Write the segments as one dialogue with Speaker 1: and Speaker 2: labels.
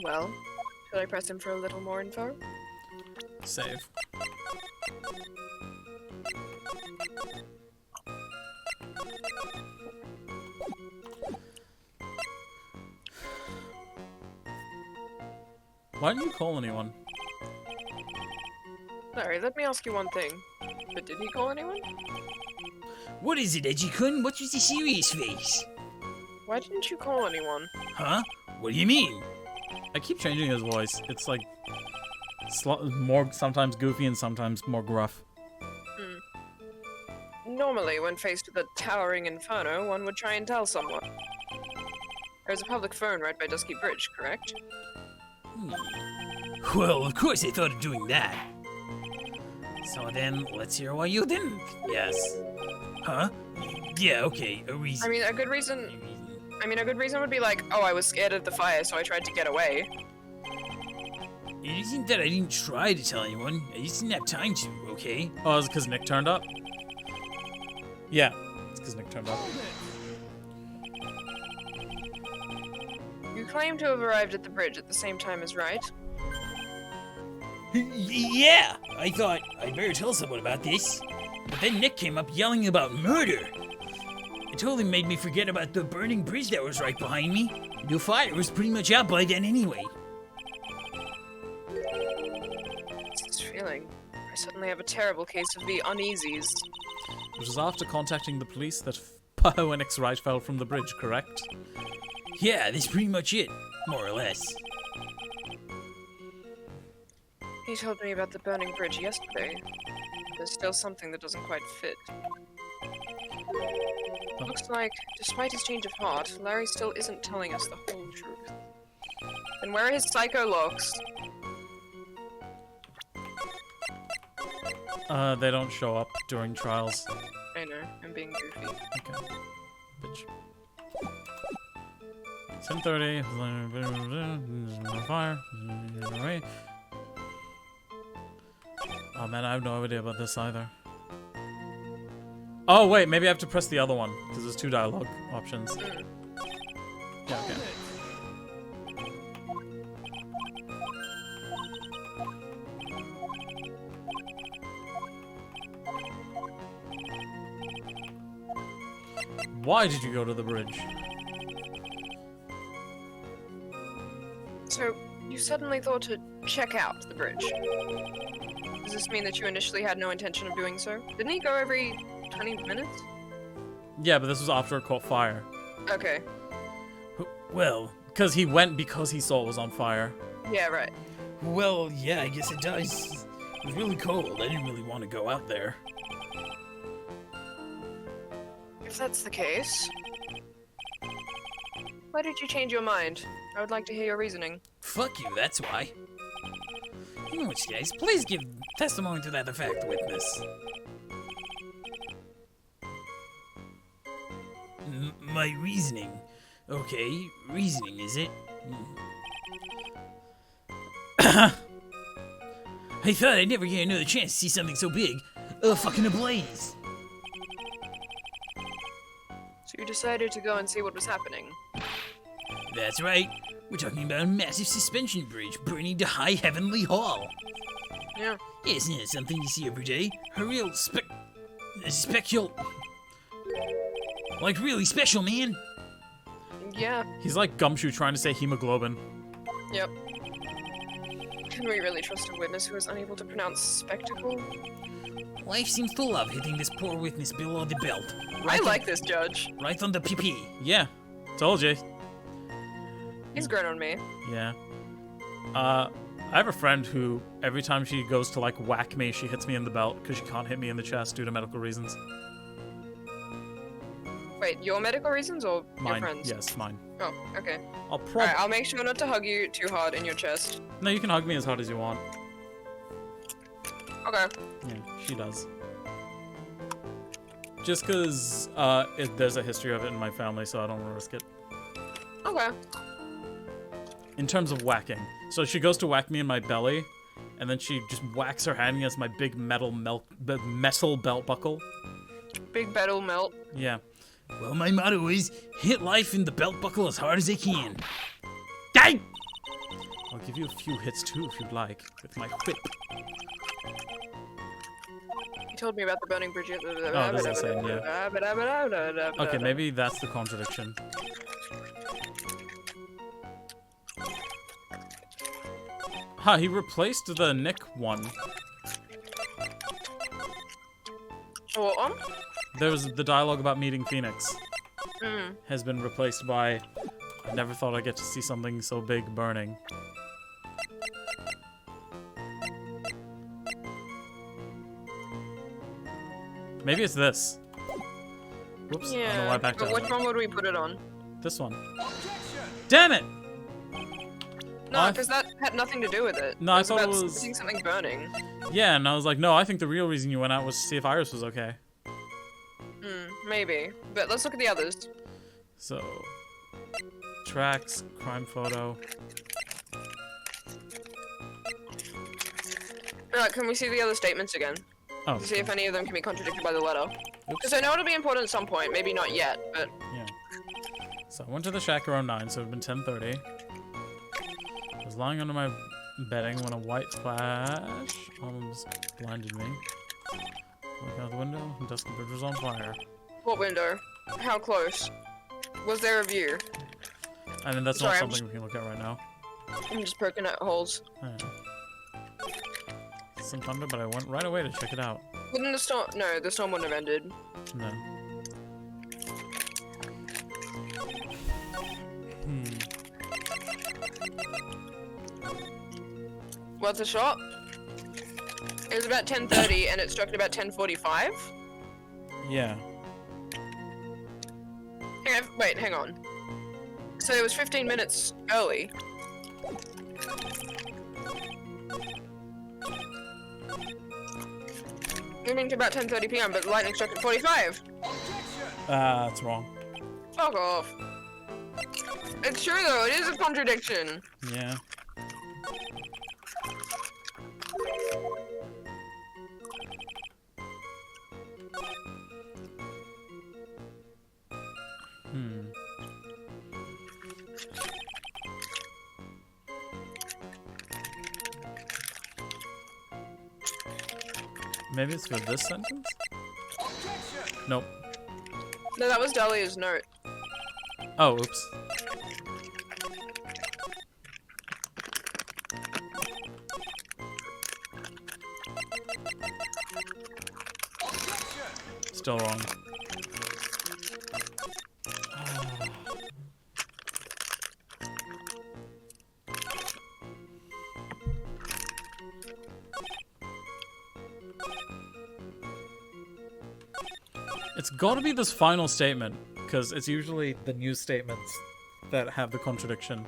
Speaker 1: Well, should I press him for a little more info?
Speaker 2: Save. Why didn't you call anyone?
Speaker 1: Sorry, let me ask you one thing. But did he call anyone?
Speaker 3: What is it, Edgy-kun? What was the serious face?
Speaker 1: Why didn't you call anyone?
Speaker 3: Huh? What do you mean?
Speaker 2: I keep changing his voice. It's like more sometimes goofy and sometimes more gruff.
Speaker 1: Normally, when faced with a towering inferno, one would try and tell someone. There's a public phone right by Dusky Bridge, correct?
Speaker 3: Well, of course I thought of doing that. So then, let's hear why you didn't. Yes. Huh? Yeah, okay, a reason.
Speaker 1: I mean, a good reason would be like, oh, I was scared of the fire, so I tried to get away.
Speaker 3: It isn't that I didn't try to tell anyone. I just didn't have time to, okay?
Speaker 2: Oh, is it because Nick turned up? Yeah, it's because Nick turned up.
Speaker 1: You claim to have arrived at the bridge at the same time as Wright.
Speaker 3: Yeah! I thought I'd better tell someone about this. But then Nick came up yelling about murder. It totally made me forget about the burning bridge that was right behind me. The fire was pretty much out by then anyway.
Speaker 1: What's this feeling? I suddenly have a terrible case of the uneasies.
Speaker 2: It was after contacting the police that Poe and X-Wright fell from the bridge, correct?
Speaker 3: Yeah, that's pretty much it. More or less.
Speaker 1: He told me about the burning bridge yesterday. There's still something that doesn't quite fit. Looks like, despite his change of heart, Larry still isn't telling us the whole truth. Then where are his psycho locks?
Speaker 2: They don't show up during trials.
Speaker 1: I know, I'm being goofy.
Speaker 2: Okay. Bitch. 7:30. Fire. Oh man, I have no idea about this either. Oh wait, maybe I have to press the other one because there's 2 dialogue options. Yeah, okay. Why did you go to the bridge?
Speaker 1: So, you suddenly thought to check out the bridge. Does this mean that you initially had no intention of doing so? Didn't he go every 20 minutes?
Speaker 2: Yeah, but this was after it caught fire.
Speaker 1: Okay.
Speaker 3: Well,
Speaker 2: Because he went because he saw it was on fire.
Speaker 1: Yeah, right.
Speaker 3: well, yeah, I guess it does. It was really cold. I didn't really want to go out there.
Speaker 1: If that's the case, why did you change your mind? I would like to hear your reasoning.
Speaker 3: Fuck you, that's why. In which case, please give testimony to that effect, witness. My reasoning. Okay, reasoning, is it? I thought I'd never get another chance to see something so big. Fucking ablaze.
Speaker 1: So you decided to go and see what was happening.
Speaker 3: That's right. We're talking about a massive suspension bridge burning to high heavenly hall.
Speaker 1: Yeah.
Speaker 3: Isn't it something you see every day? A real specul... Like, really special, man.
Speaker 1: Yeah.
Speaker 2: He's like Gumshoe trying to say hemoglobin.
Speaker 1: Yep. Can we really trust a witness who is unable to pronounce spectacle?
Speaker 3: Life seems to love hitting this poor witness below the belt.
Speaker 1: I like this judge.
Speaker 3: Right on the PP.
Speaker 2: Yeah, told you.
Speaker 1: He's grown on me.
Speaker 2: Yeah. I have a friend who, every time she goes to, like, whack me, she hits me in the belt because she can't hit me in the chest due to medical reasons.
Speaker 1: Wait, your medical reasons or
Speaker 2: Mine.
Speaker 1: your friends?
Speaker 2: Yes, mine.
Speaker 1: Oh, okay.
Speaker 2: I'll
Speaker 1: Alright, I'll make sure not to hug you too hard in your chest.
Speaker 2: No, you can hug me as hard as you want.
Speaker 1: Okay.
Speaker 2: Yeah, she does. Just because there's a history of it in my family, so I don't want to risk it.
Speaker 1: Okay.
Speaker 2: In terms of whacking. So she goes to whack me in my belly, and then she just whacks her hand against my big metal belt buckle.
Speaker 1: Big battle melt.
Speaker 2: Yeah.
Speaker 3: Well, my motto is, hit life in the belt buckle as hard as I can. Dang!
Speaker 2: I'll give you a few hits too if you'd like, with my whip.
Speaker 1: You told me about the burning bridge.
Speaker 2: Oh, that's the same, yeah. Okay, maybe that's the contradiction. Huh, he replaced the Nick one.
Speaker 1: What one?
Speaker 2: There was the dialogue about meeting Phoenix.
Speaker 1: Mm.
Speaker 2: Has been replaced by, I never thought I'd get to see something so big burning. Maybe it's this. Whoops, I don't know why I backed
Speaker 1: but
Speaker 2: out.
Speaker 1: which one would we put it on?
Speaker 2: This one. Damn it!
Speaker 1: No, because that had nothing to do with it.
Speaker 2: No, I thought it
Speaker 1: about
Speaker 2: was...
Speaker 1: seeing something burning.
Speaker 2: Yeah, and I was like, no, I think the real reason you went out was to see if Iris was okay.
Speaker 1: Maybe. But let's look at the others.
Speaker 2: So... Tracks, crime photo...
Speaker 1: Can we see the other statements again?
Speaker 2: Oh.
Speaker 1: To see if any of them can be contradicted by the letter. Because I know it'll be important at some point. Maybe not yet, but...
Speaker 2: Yeah. So I went to the shack around 9, so it would have been 10:30. I was lying under my bedding when a white flash almost blinded me. Looking out the window, the dusty bridge was on fire.
Speaker 1: What window? How close? Was there a view?
Speaker 2: I mean, that's
Speaker 1: Sorry,
Speaker 2: not
Speaker 1: I'm
Speaker 2: something we can look at right now.
Speaker 1: I'm just poking at holes.
Speaker 2: I don't know. Some thunder, but I went right away to check it out.
Speaker 1: Wouldn't the storm... No, the storm wouldn't have ended.
Speaker 2: No.
Speaker 1: What's the shot? It was about 10:30 and it struck at about 10:45.
Speaker 2: Yeah.
Speaker 1: Wait, hang on. So it was 15 minutes early. Moving to about 10:30 p.m., but the lightning struck at 45.
Speaker 2: That's wrong.
Speaker 1: Fuck off. It's true though, it is a contradiction.
Speaker 2: Yeah. Maybe it's for this sentence? Nope.
Speaker 1: No, that was Dahlia's note.
Speaker 2: Oh, oops. Still wrong. It's gotta be this final statement, because it's usually the new statements that have the contradiction.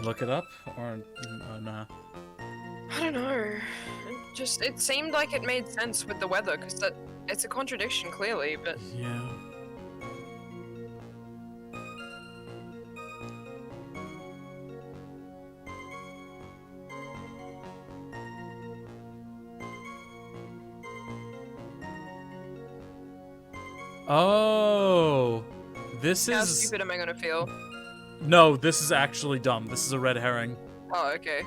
Speaker 2: Look it up, or nah?
Speaker 1: I don't know. It seemed like it made sense with the weather, because it's a contradiction clearly, but...
Speaker 2: Yeah. Oh, this
Speaker 1: How
Speaker 2: is...
Speaker 1: stupid am I gonna feel?
Speaker 2: No, this is actually dumb. This is a red herring.
Speaker 1: Oh, okay.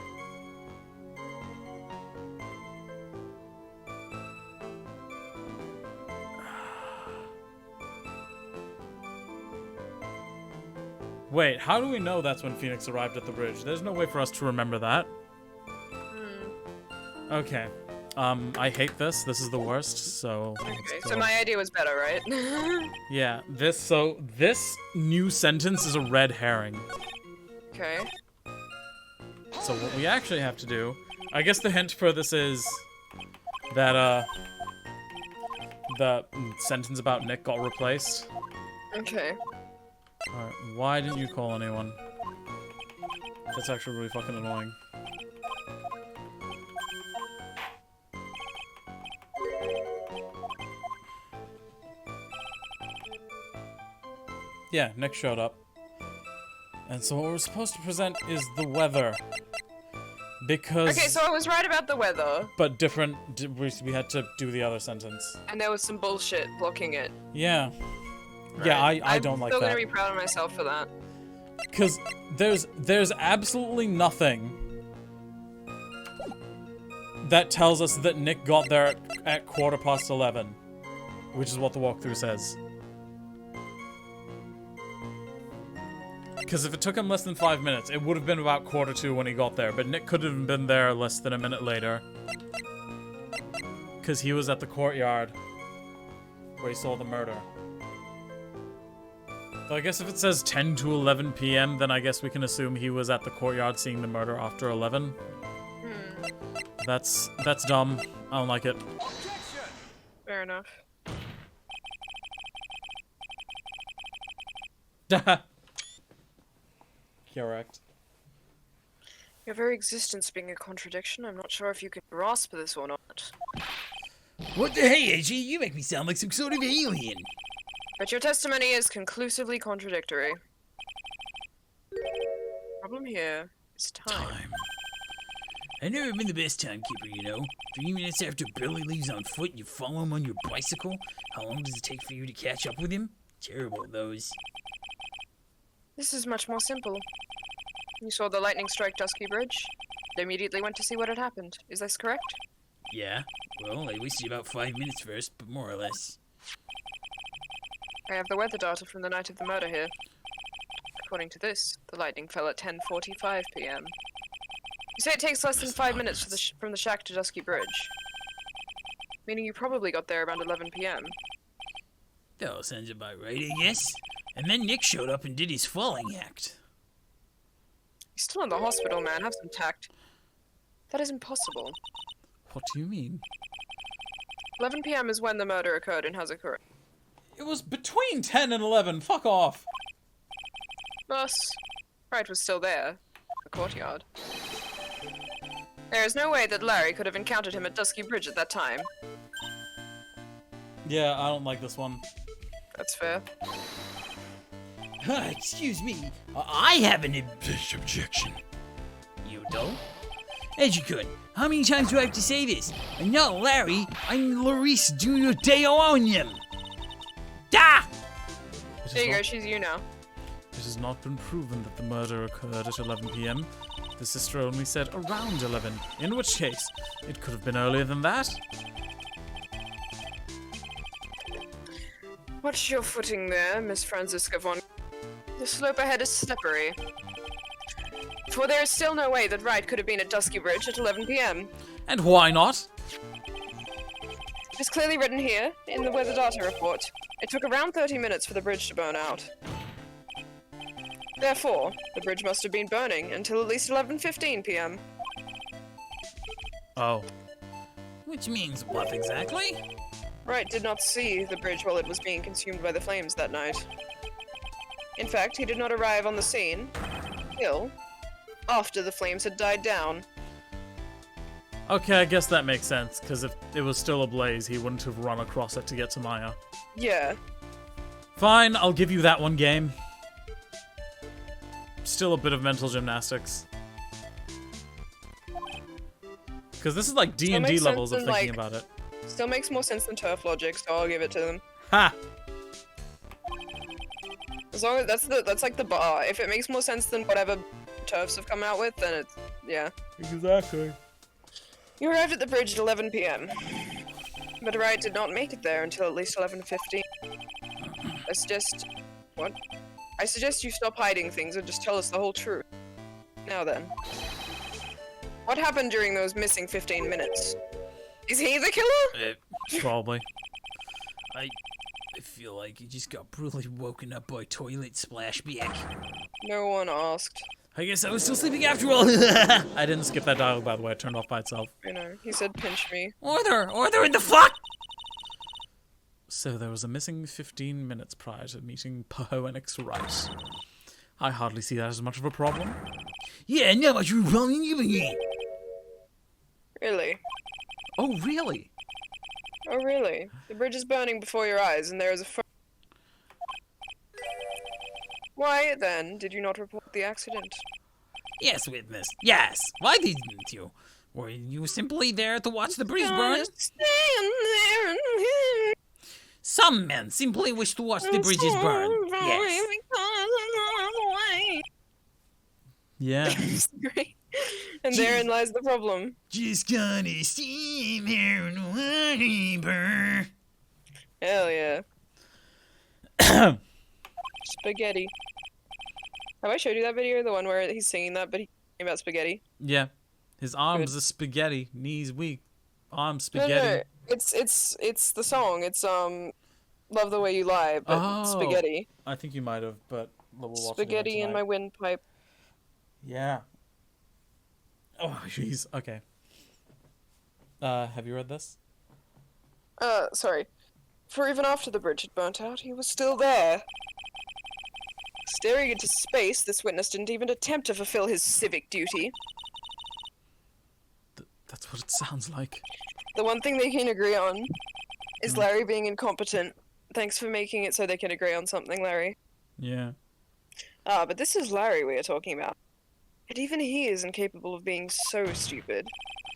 Speaker 2: Wait, how do we know that's when Phoenix arrived at the bridge? There's no way for us to remember that. Okay. I hate this. This is the worst, so...
Speaker 1: Okay, so my idea was better, right?
Speaker 2: Yeah, this new sentence is a red herring.
Speaker 1: Okay.
Speaker 2: So what we actually have to do... I guess the hint for this is... that, the sentence about Nick got replaced.
Speaker 1: Okay.
Speaker 2: Alright, why didn't you call anyone? That's actually really fucking annoying. Yeah, Nick showed up. And so what we're supposed to present is the weather. Because...
Speaker 1: Okay, so I was right about the weather.
Speaker 2: But different... We had to do the other sentence.
Speaker 1: And there was some bullshit blocking it.
Speaker 2: Yeah.
Speaker 1: Right.
Speaker 2: Yeah, I don't like that.
Speaker 1: I'm still gonna be proud of myself for that.
Speaker 2: Because there's absolutely nothing that tells us that Nick got there at 11:15, which is what the walkthrough says. Because if it took him less than 5 minutes, it would have been about 2:45 when he got there, but Nick could have been there less than a minute later. Because he was at the courtyard where he saw the murder. So I guess if it says 10 to 11 p.m., then I guess we can assume he was at the courtyard seeing the murder after 11. That's dumb. I don't like it.
Speaker 1: Fair enough.
Speaker 2: Correct.
Speaker 1: Your very existence being a contradiction, I'm not sure if you can grasp this or not.
Speaker 3: What the hey, AG? You make me sound like some sort of alien.
Speaker 1: But your testimony is conclusively contradictory. Problem here is time.
Speaker 3: I've never been the best timekeeper, you know. 3 minutes after Billy leaves on foot, you follow him on your bicycle. How long does it take for you to catch up with him? Terrible, those.
Speaker 1: This is much more simple. You saw the lightning strike Dusky Bridge, and immediately went to see what had happened. Is this correct?
Speaker 3: Yeah. Well, I wasted about 5 minutes first, but more or less.
Speaker 1: I have the weather data from the night of the murder here. According to this, the lightning fell at 10:45 p.m. You say it takes less than 5 minutes from the shack to Dusky Bridge. Meaning you probably got there around 11 p.m.
Speaker 3: That all sounds about right, I guess. And then Nick showed up and did his falling act.
Speaker 1: You're still in the hospital, man. Have some tact. That is impossible.
Speaker 2: What do you mean?
Speaker 1: 11 p.m. is when the murder occurred in Hazakura.
Speaker 2: It was between 10 and 11. Fuck off.
Speaker 1: Thus, Wright was still there. The courtyard. There is no way that Larry could have encountered him at Dusky Bridge at that time.
Speaker 2: Yeah, I don't like this one.
Speaker 1: That's fair.
Speaker 3: Excuse me. I have an objection. You don't? Edgecun, how many times do I have to say this? And no, Larry, I'm Larice Junior Deonium. Da!
Speaker 1: There you go, she's you now.
Speaker 2: It has not been proven that the murder occurred at 11 p.m. The sister only said around 11, in which case, it could have been earlier than that.
Speaker 1: Watch your footing there, Miss Franziska von... The slope ahead is slippery. For there is still no way that Wright could have been at Dusky Bridge at 11 p.m.
Speaker 2: And why not?
Speaker 1: It is clearly written here, in the weather data report. It took around 30 minutes for the bridge to burn out. Therefore, the bridge must have been burning until at least 11:15 p.m.
Speaker 2: Oh.
Speaker 3: Which means what exactly?
Speaker 1: Wright did not see the bridge while it was being consumed by the flames that night. In fact, he did not arrive on the scene until after the flames had died down.
Speaker 2: Okay, I guess that makes sense, because if it was still ablaze, he wouldn't have run across it to get to Maya.
Speaker 1: Yeah.
Speaker 2: Fine, I'll give you that one game. Still a bit of mental gymnastics. Because this is like D&D levels of thinking about it.
Speaker 1: Still makes more sense than turf logic, so I'll give it to them.
Speaker 2: Ha!
Speaker 1: As long as that's like the bar. If it makes more sense than whatever turfs have come out with, then it's yeah.
Speaker 2: Exactly.
Speaker 1: You arrived at the bridge at 11 p.m. But Wright did not make it there until at least 11:15. I suggest... What? I suggest you stop hiding things and just tell us the whole truth. Now then. What happened during those missing 15 minutes? Is he the killer?
Speaker 2: Probably.
Speaker 3: I feel like he just got brutally woken up by toilet splashback.
Speaker 1: No one asked.
Speaker 3: I guess I was still sleeping after all.
Speaker 2: I didn't skip that dialogue, by the way. It turned off by itself.
Speaker 1: You know, he said pinch me.
Speaker 3: Order in the fuck!
Speaker 2: So there was a missing 15 minutes prior to meeting Pohoenix Rice. I hardly see that as much of a problem.
Speaker 3: Yeah, not much of a problem either.
Speaker 1: Really?
Speaker 2: Oh, really?
Speaker 1: Oh, really? The bridge is burning before your eyes, and there is a Why, then, did you not report the accident?
Speaker 3: Yes, witness. Yes. Why didn't you? Were you simply there to watch the bridge burn?
Speaker 1: Stand there and
Speaker 3: Some men simply wish to watch the bridges burn. Yes.
Speaker 2: Yeah.
Speaker 1: Great. And therein lies the problem.
Speaker 3: Just gonna stand there and watch it burn.
Speaker 1: Hell yeah. Spaghetti. Have I showed you that video? The one where he's singing that, but he's talking about spaghetti?
Speaker 2: Yeah. His arms
Speaker 1: Good.
Speaker 2: are spaghetti, knees weak, arms
Speaker 1: No,
Speaker 2: spaghetti.
Speaker 1: no, it's the song. It's Love the Way You Lie, but
Speaker 2: Oh.
Speaker 1: spaghetti.
Speaker 2: I think you might have, but we'll watch it again
Speaker 1: Spaghetti in my
Speaker 2: tonight.
Speaker 1: windpipe.
Speaker 2: Yeah. Oh, jeez. Okay. Have you read this?
Speaker 1: Sorry. For even after the bridge had burnt out, he was still there. Staring into space, this witness didn't even attempt to fulfill his civic duty.
Speaker 2: That's what it sounds like.
Speaker 1: The one thing they can agree on is Larry being incompetent. Thanks for making it so they can agree on something, Larry.
Speaker 2: Yeah.
Speaker 1: But this is Larry we are talking about. And even he is incapable of being so stupid.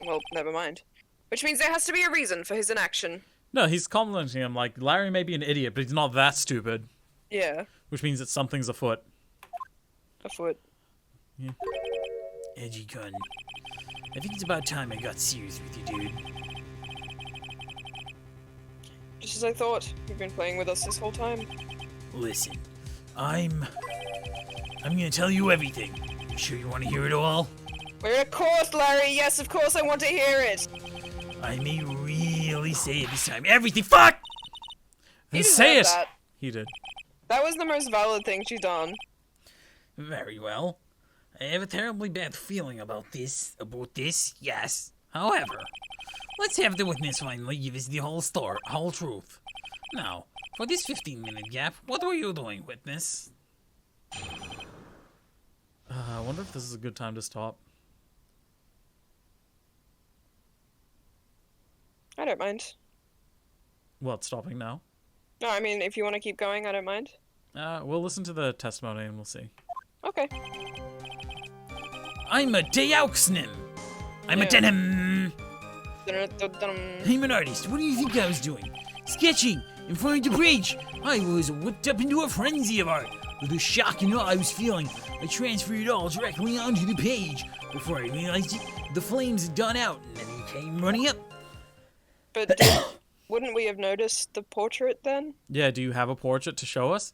Speaker 1: Well, never mind. Which means there has to be a reason for his inaction.
Speaker 2: No, he's complimenting him like, Larry may be an idiot, but he's not that stupid.
Speaker 1: Yeah,
Speaker 2: Which means that something's afoot.
Speaker 1: afoot.
Speaker 3: Edgy gun. I think it's about time I got serious with you, dude.
Speaker 1: Just as I thought. You've been playing with us this whole time.
Speaker 3: Listen, I'm gonna tell you everything. You sure you want to hear it all?
Speaker 1: We're of course, Larry. Yes, of course I want to hear it.
Speaker 3: I may really say it this time. Everything. Fuck!
Speaker 1: He
Speaker 2: Then say it!
Speaker 1: deserved that.
Speaker 2: He did.
Speaker 1: That was the most valid thing she's done.
Speaker 3: Very well. I have a terribly bad feeling about this. Yes. However, let's have the witness finally give us the whole story, whole truth. Now, for this 15-minute gap, what were you doing, witness?
Speaker 2: I wonder if this is a good time to stop.
Speaker 1: I don't mind.
Speaker 2: Well, it's stopping now.
Speaker 1: No, I mean, if you want to keep going, I don't mind.
Speaker 2: We'll listen to the testimony and we'll see.
Speaker 1: Okay.
Speaker 3: I'm a Deyauxnin. I'm a
Speaker 1: Yeah.
Speaker 3: denim.
Speaker 1: Dun-dun-dun-dun.
Speaker 3: I'm an artist. What do you think I was doing? Sketching in front of the bridge. I was whipped up into a frenzy of art. With the shock and awe I was feeling, I transferred it all directly onto the page. Before I realized it, the flames had gone out and then he came running up.
Speaker 1: But wouldn't we have noticed the portrait then?
Speaker 2: Yeah, do you have a portrait to show us?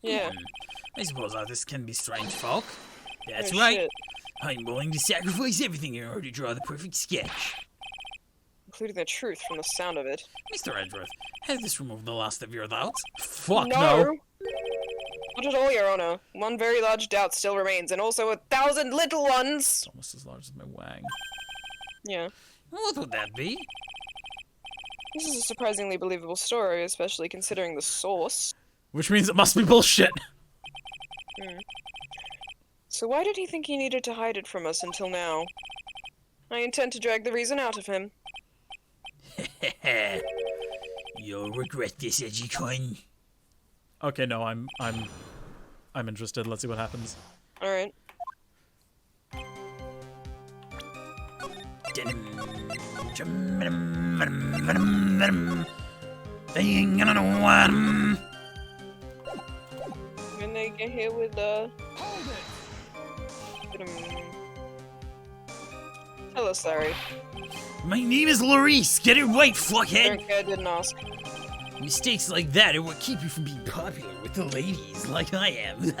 Speaker 1: Yeah.
Speaker 3: I suppose artists can be strange folk. That's
Speaker 1: Oh,
Speaker 3: right.
Speaker 1: shit.
Speaker 3: I'm willing to sacrifice everything in order to draw the perfect sketch.
Speaker 1: Including the truth from the sound of it.
Speaker 3: Mr. Edgeworth, has this removed the last of your doubts?
Speaker 2: Fuck no.
Speaker 1: Not at all, Your Honor. One very large doubt still remains, and also 1,000 little ones!
Speaker 2: It's almost as large as my wang.
Speaker 1: Yeah.
Speaker 3: What would that be?
Speaker 1: This is a surprisingly believable story, especially considering the source.
Speaker 2: Which means it must be bullshit.
Speaker 1: So why did he think he needed to hide it from us until now? I intend to drag the reason out of him.
Speaker 3: You'll regret this, edgy coin.
Speaker 2: Okay, no, I'm interested. Let's see what happens.
Speaker 1: Alright. When they get here with Hello, Larry.
Speaker 3: My name is Laurice. Get it right, fuckhead.
Speaker 1: Don't care, didn't ask.
Speaker 3: Mistakes like that are what keep you from being popular with the ladies, like I am.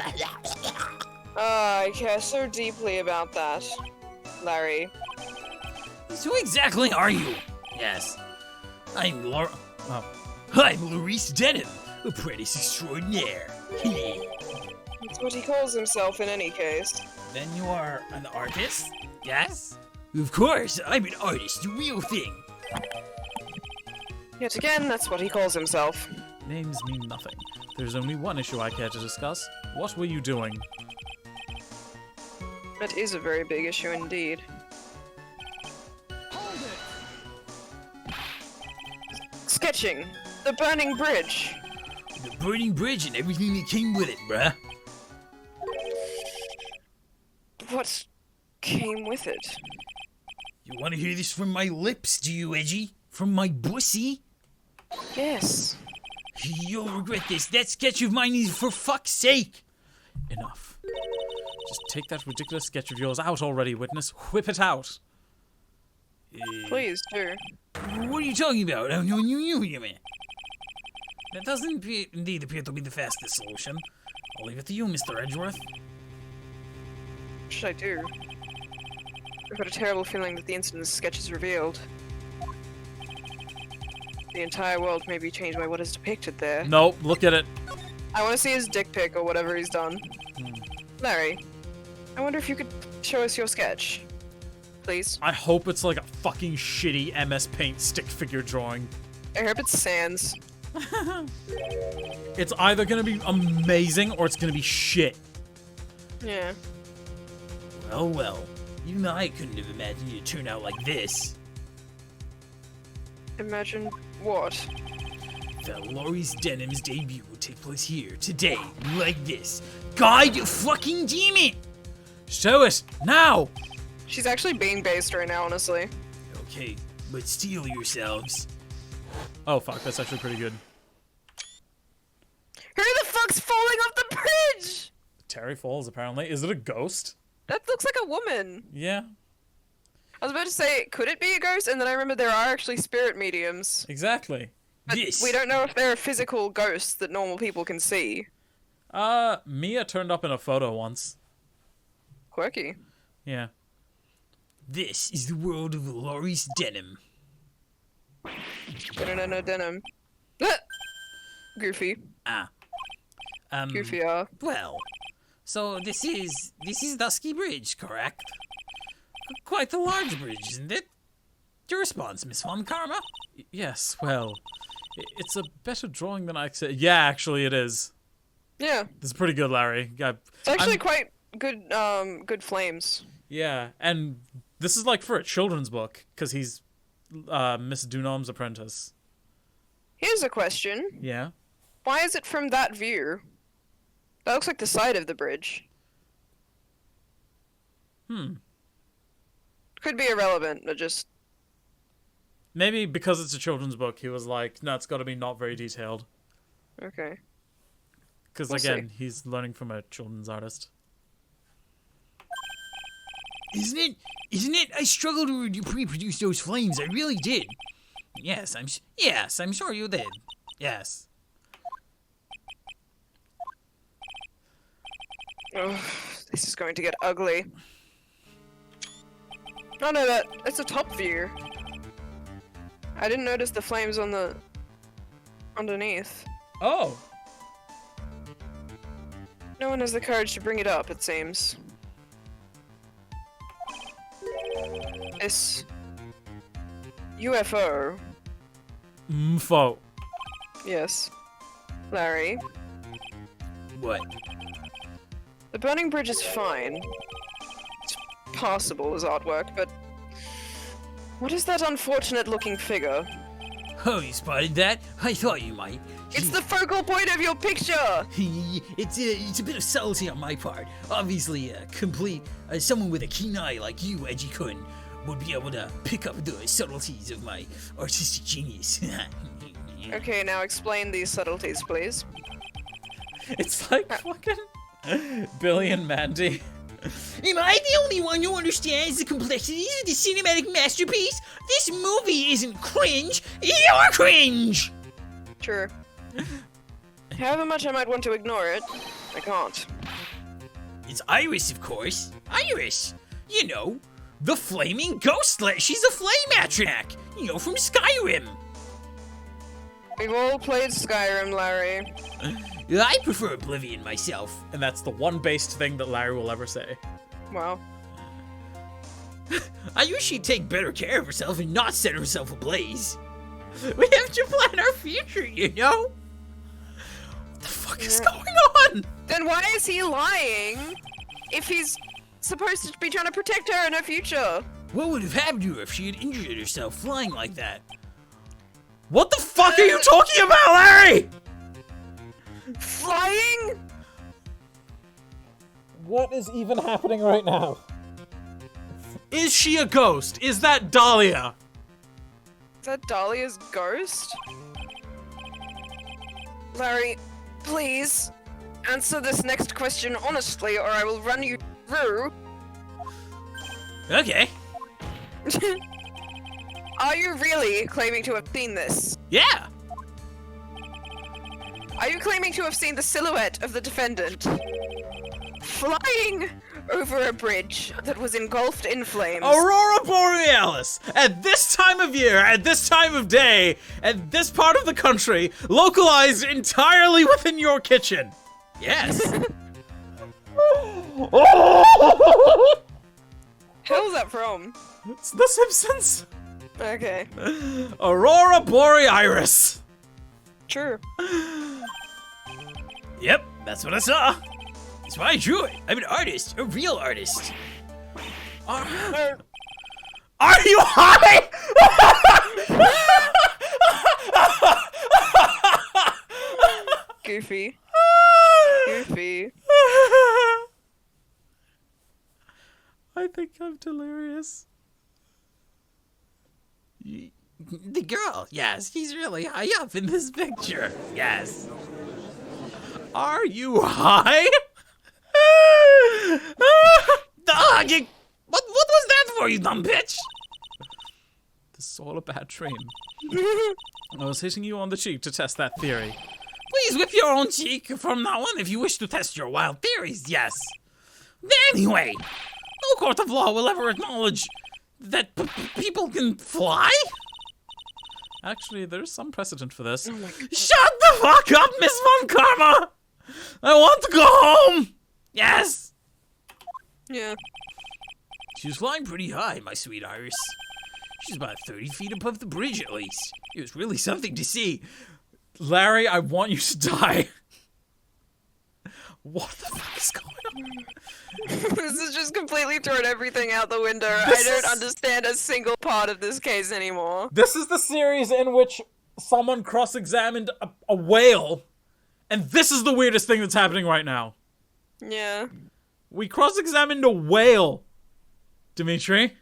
Speaker 1: I care so deeply about that, Larry.
Speaker 3: So who exactly are you? Yes, I'm Laurice Denham, apprentice extraordinaire.
Speaker 1: That's what he calls himself in any case.
Speaker 3: Then you are an artist? Yes? Of course, I'm an artist, the real thing.
Speaker 1: Yet again, that's what he calls himself.
Speaker 2: Names mean nothing. There's only one issue I care to discuss. What were you doing?
Speaker 1: That is a very big issue indeed. Sketching. The burning bridge.
Speaker 3: The burning bridge and everything that came with it, bruh.
Speaker 1: what came with it.
Speaker 3: You want to hear this from my lips, do you, Edgy? From my bussy?
Speaker 1: Yes.
Speaker 3: You'll regret this. That sketch of mine is for fuck's sake.
Speaker 2: Enough. Just take that ridiculous sketch of yours out already, witness. Whip it out.
Speaker 1: Please do.
Speaker 3: What are you talking about? Oh, no, you man. That doesn't indeed appear to be the fastest solution. I'll leave it to you, Mr. Edgeworth.
Speaker 1: What should I do? I've got a terrible feeling that the instant this sketch is revealed, the entire world may be changed by what is depicted there.
Speaker 2: Nope, look at it.
Speaker 1: I want to see his dick pic or whatever he's done. Larry, I wonder if you could show us your sketch. Please.
Speaker 2: I hope it's like a fucking shitty MS Paint stick figure drawing.
Speaker 1: I hope it's Sans.
Speaker 2: It's either gonna be amazing or it's gonna be shit.
Speaker 1: Yeah.
Speaker 3: Well. Even I couldn't have imagined it'd turn out like this.
Speaker 1: Imagine what?
Speaker 3: That Laurie's Denim's debut will take place here, today, like this. God fucking damn it!
Speaker 2: Show it now.
Speaker 1: She's actually being based right now, honestly.
Speaker 3: Okay, but steel yourselves.
Speaker 2: Oh fuck, that's actually pretty good.
Speaker 1: Who the fuck's falling off the bridge?
Speaker 2: Terry Falls apparently. Is it a ghost?
Speaker 1: That looks like a woman.
Speaker 2: Yeah,
Speaker 1: I was about to say, could it be a ghost? And then I remember there are actually spirit mediums.
Speaker 2: exactly.
Speaker 1: But
Speaker 3: This.
Speaker 1: we don't know if they're physical ghosts that normal people can see.
Speaker 2: Mia turned up in a photo once.
Speaker 1: Quirky.
Speaker 2: Yeah.
Speaker 3: This is the world of Laurie's Denim.
Speaker 1: No denim. Goofy. Goofy,
Speaker 3: Well, so this is Dusky Bridge, correct? Quite a large bridge, isn't it? Your response, Miss Von Karma?
Speaker 2: Yes, well, it's a better drawing than I said. Yeah, actually it is.
Speaker 1: Yeah.
Speaker 2: This is pretty good, Larry.
Speaker 1: It's actually quite good, good flames.
Speaker 2: Yeah, and this is like for a children's book, because he's Miss Dunom's apprentice.
Speaker 1: Here's a question.
Speaker 2: Yeah?
Speaker 1: Why is it from that view? That looks like the side of the bridge. Could be irrelevant, but just...
Speaker 2: Maybe because it's a children's book, he was like, no, it's got to be not very detailed.
Speaker 1: Okay.
Speaker 2: Because,
Speaker 1: We'll
Speaker 2: again, he's learning from a children's artist.
Speaker 3: Isn't it? I struggled to reproduce those flames. I really did. Yes, I'm sure you did. Yes.
Speaker 1: Ugh, this is going to get ugly. Oh no, that's a top view. I didn't notice the flames on the... underneath.
Speaker 2: Oh!
Speaker 1: No one has the courage to bring it up, it seems. This... UFO.
Speaker 2: Mfo.
Speaker 1: Yes. Larry.
Speaker 3: What?
Speaker 1: The burning bridge is fine. It's passable as artwork, but... what is that unfortunate-looking figure?
Speaker 3: Oh, you spotted that? I thought you might.
Speaker 1: It's the focal point of your picture!
Speaker 3: It's a bit of subtlety on my part. Obviously, someone with a keen eye like you, Edgy Kun, would be able to pick up the subtleties of my artistic genius.
Speaker 1: Okay, now explain these subtleties, please.
Speaker 2: It's like fucking Billy and Mandy.
Speaker 3: Am I the only one who understands the complexities of the cinematic masterpiece? This movie isn't cringe, you're cringe!
Speaker 1: Sure. However much I might want to ignore it, I can't.
Speaker 3: It's Iris, of course. Iris! You know, the flaming ghost. She's a flame attract. You know, from Skyrim.
Speaker 1: We've all played Skyrim, Larry.
Speaker 3: I prefer Oblivion myself.
Speaker 2: And that's the one based thing that Larry will ever say.
Speaker 1: Wow.
Speaker 3: I wish she'd take better care of herself and not set herself ablaze. We have to plan our future, you know? What the fuck is going on?
Speaker 1: Then why is he lying if he's supposed to be trying to protect her in her future?
Speaker 3: What would have happened to her if she had injured herself flying like that?
Speaker 2: What the fuck are you talking about, Larry?
Speaker 1: Flying?
Speaker 2: What is even happening right now? Is she a ghost? Is that Dahlia?
Speaker 1: Is that Dahlia's ghost? Larry, please answer this next question honestly, or I will run you through.
Speaker 3: Okay.
Speaker 1: Are you really claiming to have seen this?
Speaker 3: Yeah.
Speaker 1: Are you claiming to have seen the silhouette of the defendant flying over a bridge that was engulfed in flames?
Speaker 2: Aurora Borealis! At this time of year, at this time of day, at this part of the country, localized entirely within your kitchen.
Speaker 3: Yes.
Speaker 1: How's that from?
Speaker 2: It's The Simpsons.
Speaker 1: Okay.
Speaker 2: Aurora Borealis.
Speaker 1: True.
Speaker 3: Yep, that's what I saw. That's why I drew it. I'm an artist, a real artist.
Speaker 2: Are you high?
Speaker 1: Goofy. Goofy.
Speaker 2: I think I'm delirious.
Speaker 3: The girl, yes, she's really high up in this picture. Yes.
Speaker 2: Are you high?
Speaker 3: What was that for, you dumb bitch?
Speaker 2: This is all a bad dream. I was hitting you on the cheek to test that theory.
Speaker 3: Please whip your own cheek from now on if you wish to test your wild theories, yes. Anyway, no court of law will ever acknowledge that people can fly?
Speaker 2: Actually, there's some precedent for this.
Speaker 3: Shut the fuck up, Miss Von Karma! I want to go home! Yes!
Speaker 1: Yeah.
Speaker 3: She was flying pretty high, my sweet Iris. She's about 30 feet above the bridge, at least. It was really something to see.
Speaker 2: Larry, I want you to die. What the fuck is going on?
Speaker 1: This is just completely throwing everything out the window.
Speaker 2: This
Speaker 1: I don't
Speaker 2: is-
Speaker 1: understand a single part of this case anymore.
Speaker 2: This is the series in which someone cross-examined a whale, and this is the weirdest thing that's happening right now.
Speaker 1: Yeah.
Speaker 2: We cross-examined a whale, Dmitri.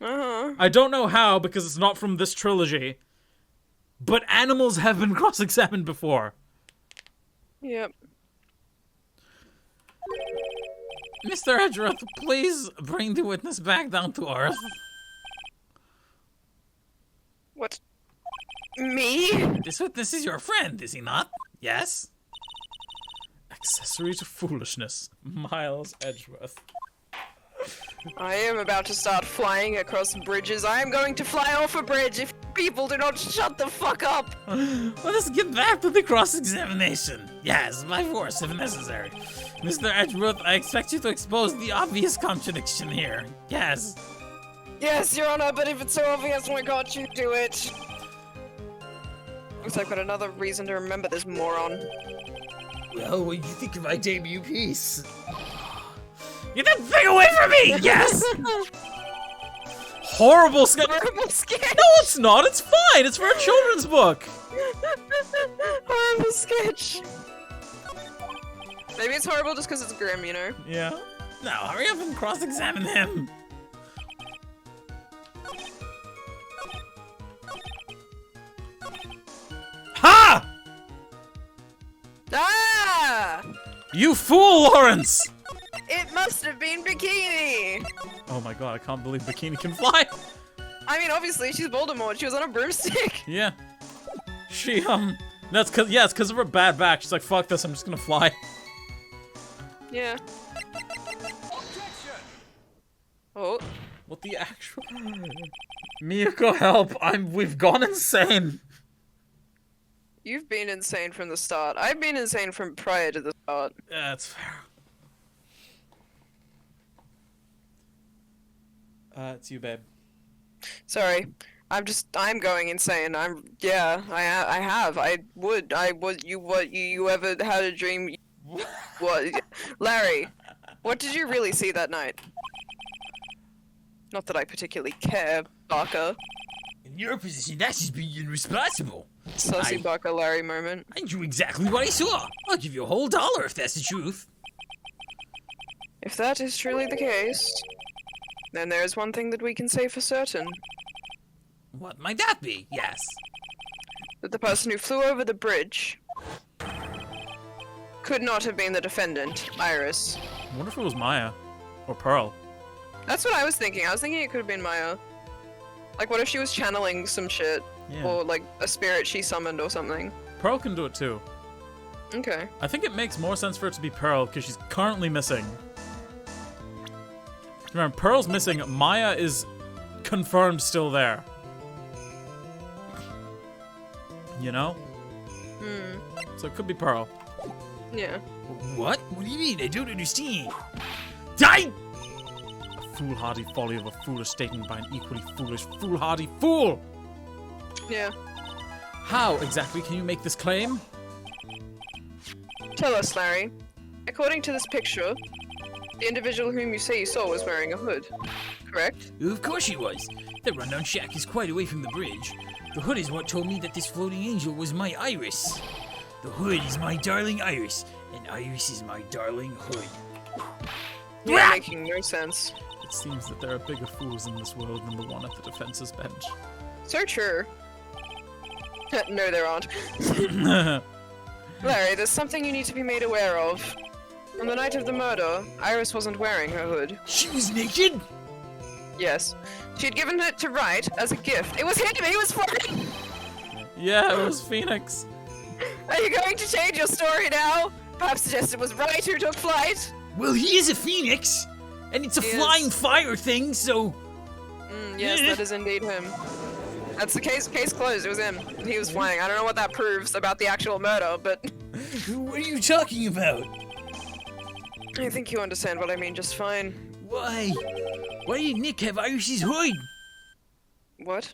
Speaker 1: Uh-huh.
Speaker 2: I don't know how, because it's not from this trilogy, but animals have been cross-examined before.
Speaker 1: Yep.
Speaker 3: Mr. Edgeworth, please bring the witness back down to earth.
Speaker 1: What? Me?
Speaker 3: This witness is your friend, is he not? Yes?
Speaker 2: Accessory to foolishness. Miles Edgeworth.
Speaker 1: I am about to start flying across bridges. I am going to fly off a bridge if people do not shut the fuck up.
Speaker 3: Let us get back to the cross-examination. Yes, by force if necessary. Mr. Edgeworth, I expect you to expose the obvious contradiction here. Yes.
Speaker 1: Yes, Your Honor, but if it's so obvious, why can't you do it? Looks like I've got another reason to remember this moron.
Speaker 3: Well, what do you think of my debut piece? Get that thing away from me! Yes!
Speaker 2: Horrible sketch.
Speaker 1: Horrible sketch!
Speaker 2: No, it's not. It's fine. It's for a children's book.
Speaker 1: Horrible sketch! Maybe it's horrible just because it's grim, you know?
Speaker 2: Yeah.
Speaker 3: Now, hurry up and cross-examine him.
Speaker 2: Ha!
Speaker 1: Ah!
Speaker 2: You fool, Lawrence!
Speaker 1: It must have been Bikini!
Speaker 2: Oh my god, I can't believe Bikini can fly.
Speaker 1: I mean, obviously, she's Voldemort. She was on a broomstick.
Speaker 2: Yeah. She, that's cause, yeah, it's because of her bad back. She's like, fuck this, I'm just gonna fly.
Speaker 1: Yeah. Oh.
Speaker 2: What the actual... Miyako, help. We've gone insane.
Speaker 1: You've been insane from the start. I've been insane from prior to the start.
Speaker 2: Yeah, that's fair. It's you, babe.
Speaker 1: Sorry. I'm going insane. I have. You ever had a dream? What? Larry, what did you really see that night? Not that I particularly care, Barker.
Speaker 3: In your position, that's just being irresponsible.
Speaker 1: Sussy Barker Larry moment.
Speaker 3: I knew exactly what I saw. I'll give you a whole $1 if that's the truth.
Speaker 1: If that is truly the case. Then there's one thing that we can say for certain.
Speaker 3: What might that be? Yes.
Speaker 1: That the person who flew over the bridge could not have been the defendant, Iris.
Speaker 2: I wonder if it was Maya. Or Pearl.
Speaker 1: That's what I was thinking. I was thinking it could have been Maya. Like, what if she was channeling some shit?
Speaker 2: Yeah.
Speaker 1: Or, like, a spirit she summoned or something?
Speaker 2: Pearl can do it too.
Speaker 1: Okay.
Speaker 2: I think it makes more sense for it to be Pearl, because she's currently missing. Remember, Pearl's missing. Maya is confirmed still there. You know? So it could be Pearl.
Speaker 1: Yeah.
Speaker 3: What? What do you mean? I don't understand. Die!
Speaker 2: Foolhardy folly of a foolish statement by an equally foolish, foolhardy fool!
Speaker 1: Yeah.
Speaker 2: How exactly can you make this claim?
Speaker 1: Tell us, Larry. According to this picture, the individual whom you say you saw was wearing a hood. Correct?
Speaker 3: Of course she was. That rundown shack is quite away from the bridge. The hood is what told me that this floating angel was my Iris. The hood is my darling Iris, and Iris is my darling hood.
Speaker 1: Yeah, making no sense.
Speaker 2: It seems that there are bigger fools in this world than the one at the defense's bench.
Speaker 1: So true. No, there aren't. Larry, there's something you need to be made aware of. On the night of the murder, Iris wasn't wearing her hood.
Speaker 3: She was naked?
Speaker 1: Yes. She had given it to Wright as a gift. It was him! He was flying!
Speaker 2: Yeah, it was Phoenix.
Speaker 1: Are you going to change your story now? Perhaps suggest it was Wright who took flight?
Speaker 3: Well, he is a phoenix, and it's a
Speaker 1: He is.
Speaker 3: flying fire thing, so...
Speaker 1: Yes, that is indeed him. That's the case closed. It was him. He was flying. I don't know what that proves about the actual murder, but
Speaker 3: What are you talking about?
Speaker 1: I think you understand what I mean just fine.
Speaker 3: Why? Why did Nick have Iris's hood?
Speaker 1: What?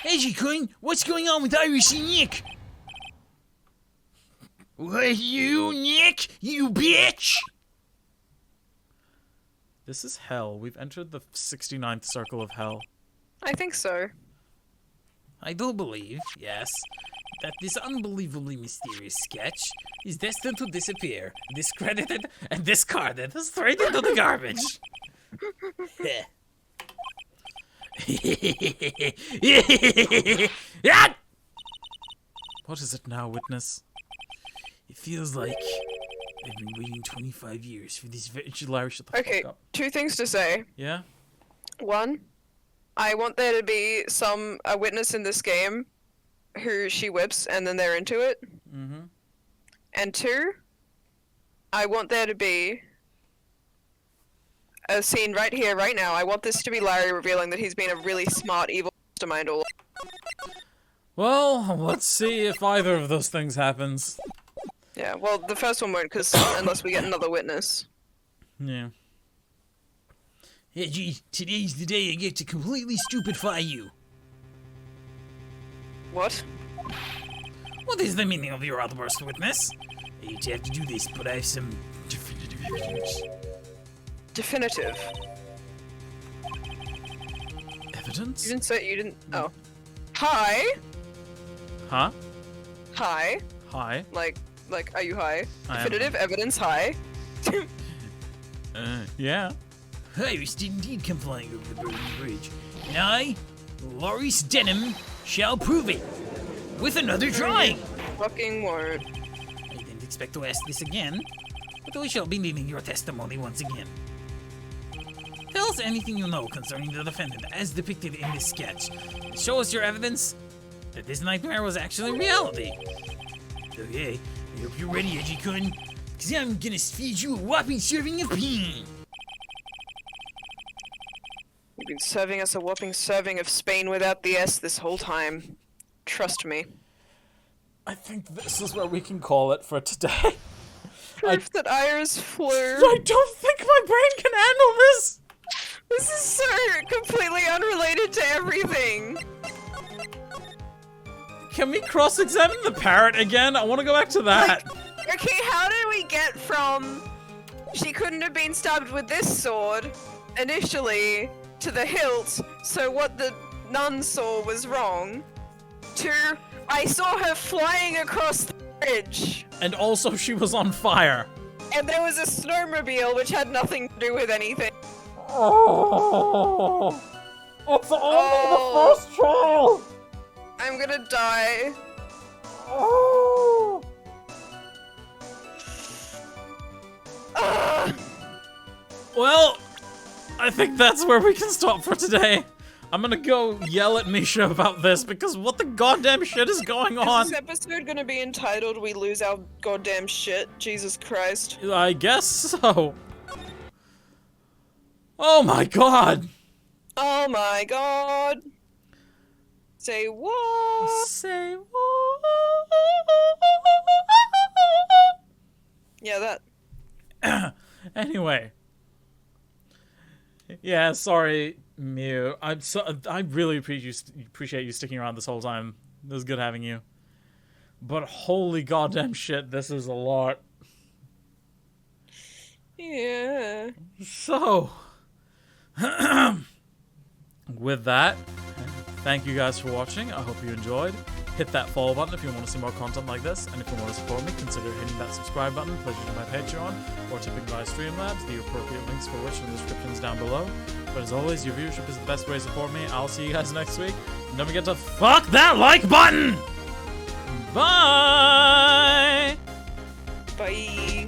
Speaker 3: Edgy-Kun, what's going on with Iris and Nick? What, you, Nick? You bitch!
Speaker 2: This is hell. We've entered the 69th circle of hell.
Speaker 1: I think so.
Speaker 3: I do believe, yes, that this unbelievably mysterious sketch is destined to disappear, discredited, and discarded straight into the garbage. Ah!
Speaker 2: What is it now, witness?
Speaker 3: It feels like I've been waiting 25 years for this very...
Speaker 2: Larry, shut the
Speaker 1: Okay,
Speaker 2: fuck up.
Speaker 1: 2 things to say.
Speaker 2: Yeah?
Speaker 1: One, I want there to be a witness in this game who she whips and then they're into it.
Speaker 2: Mm-hmm.
Speaker 1: And 2, I want there to be a scene right here, right now. I want this to be Larry revealing that he's been a really smart, evil mastermind all.
Speaker 2: Well, let's see if either of those things happens.
Speaker 1: Yeah, well, the first one won't, because unless we get another witness.
Speaker 2: Yeah.
Speaker 3: Edgy, today's the day I get to completely stupefy you.
Speaker 1: What?
Speaker 3: What is the meaning of your outburst, witness? I hate to have to do this, but I have some definitive evidence.
Speaker 1: Definitive.
Speaker 2: Evidence?
Speaker 1: You didn't say you didn't. Oh. Hi.
Speaker 2: Huh?
Speaker 1: Hi.
Speaker 2: Hi.
Speaker 1: Like, are you high?
Speaker 2: I am.
Speaker 1: Definitive evidence. Hi.
Speaker 2: Yeah.
Speaker 3: Iris did indeed come flying over the burning bridge, and I, Loris Denham, shall prove it with another drawing.
Speaker 1: Fucking won't.
Speaker 3: I didn't expect to ask this again, but we shall be needing your testimony once again. Tell us anything you know concerning the defendant as depicted in this sketch. Show us your evidence that this nightmare was actually reality. Okay, I hope you're ready, Edgy-Kun, because I'm gonna feed you a whopping serving of pain.
Speaker 1: You've been serving us a whopping serving of Spain without the S this whole time. Trust me.
Speaker 2: I think this is where we can call it for today.
Speaker 1: Proof that Iris flew.
Speaker 2: I don't think my brain can handle this!
Speaker 1: This is so completely unrelated to everything.
Speaker 2: Can we cross-examine the parrot again? I want to go back to that.
Speaker 1: Okay, how did we get from she couldn't have been stabbed with this sword initially to the hilt, so what the nun saw was wrong, to I saw her flying across the bridge,
Speaker 2: And also she was on fire.
Speaker 1: and there was a snowmobile which had nothing to do with anything.
Speaker 2: Oh, it's only
Speaker 1: Oh.
Speaker 2: the first trial.
Speaker 1: I'm gonna die.
Speaker 2: Oh.
Speaker 1: Ah!
Speaker 2: Well, I think that's where we can stop for today. I'm gonna go yell at Misha about this because what the goddamn shit is going
Speaker 1: Is
Speaker 2: on?
Speaker 1: this episode gonna be entitled "We Lose Our Goddamn Shit"? Jesus Christ.
Speaker 2: I guess so. Oh my god.
Speaker 1: Oh my god. Say what?
Speaker 2: Say what?
Speaker 1: Yeah, that.
Speaker 2: Anyway. Yeah, sorry, Mew. I really appreciate you sticking around this whole time. It was good having you. But holy goddamn shit, this is a lot.
Speaker 1: Yeah.
Speaker 2: So, with that, thank you guys for watching. I hope you enjoyed. Hit that follow button if you want to see more content like this, and if you want to support me, consider hitting that subscribe button, pledging to my Patreon, or tipping via Streamlabs, the appropriate links for which in the descriptions down below. But as always, your viewership is the best way to support me. I'll see you guys next week. And don't forget to fuck that like button! Bye!
Speaker 1: Bye.